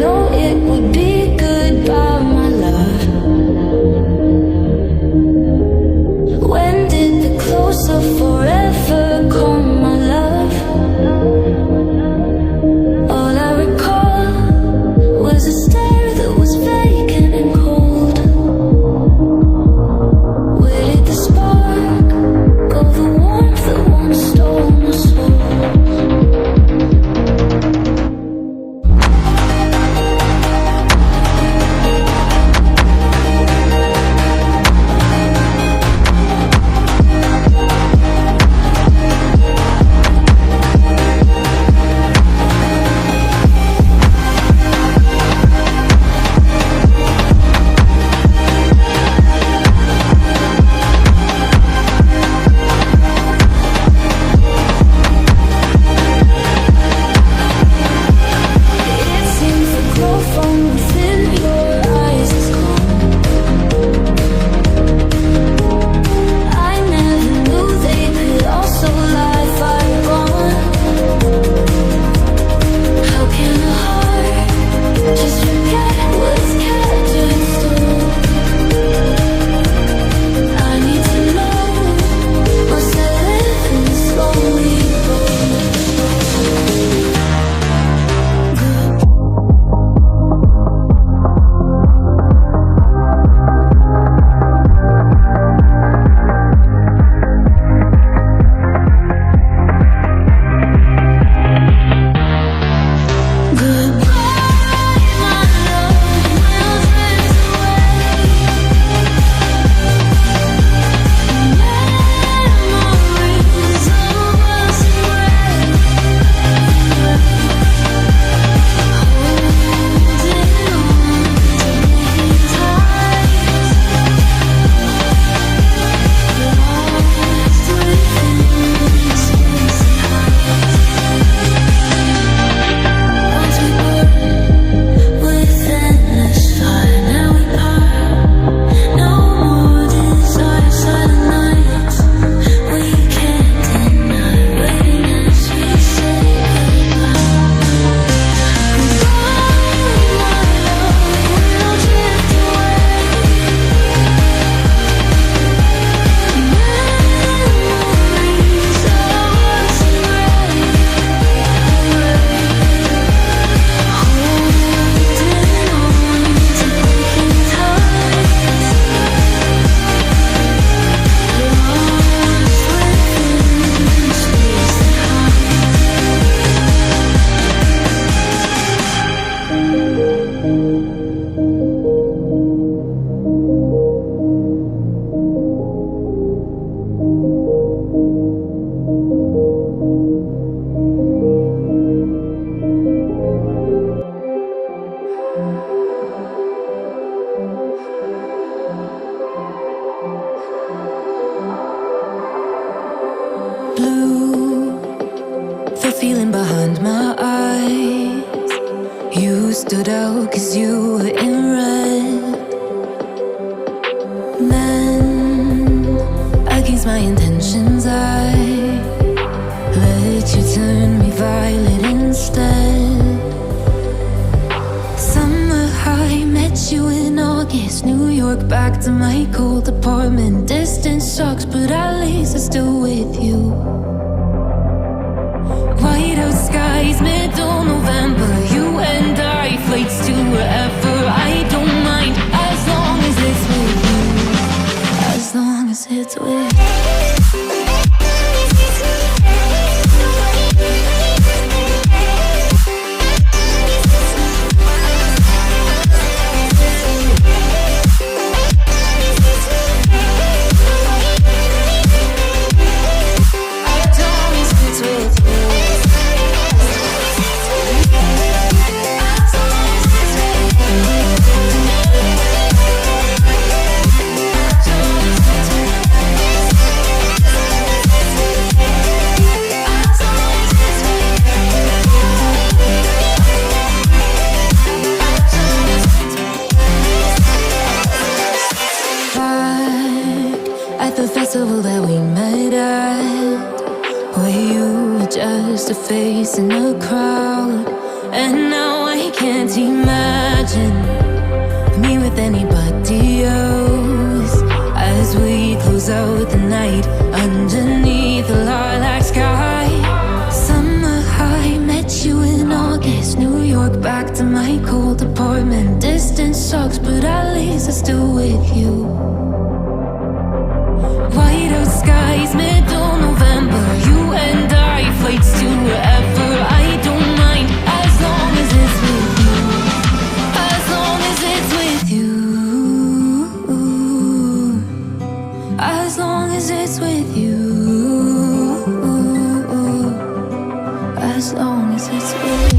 know it would be goodbye, my love. When did the close of forever come, my love? All I recall was a stare that was vacant and cold. Where did the spark go, the warmth that once stole my soul? feeling behind my eyes. You stood out 'cause you were in red. Then, against my intentions, I let you turn me violet instead. Summer high, met you in August. New York, back to my cold apartment. Distance sucks, but at least I'm still with you. White out skies, middle November. You and I, flights to wherever. I don't mind, as long as it's with you. As long as it's with you. The festival that we met at, where you were just a face in the crowd, and now I can't can't imagine me with anybody else. As we close out the night underneath the lilac sky. Summer high, met you in August. New York, back to my cold apartment. Distance sucks, but at least I'm still with you. White out skies, middle November. You and I, flights to wherever. I don't mind, as long as it's with you. As long as it's with you. As long as it's with you. As long as it's with you.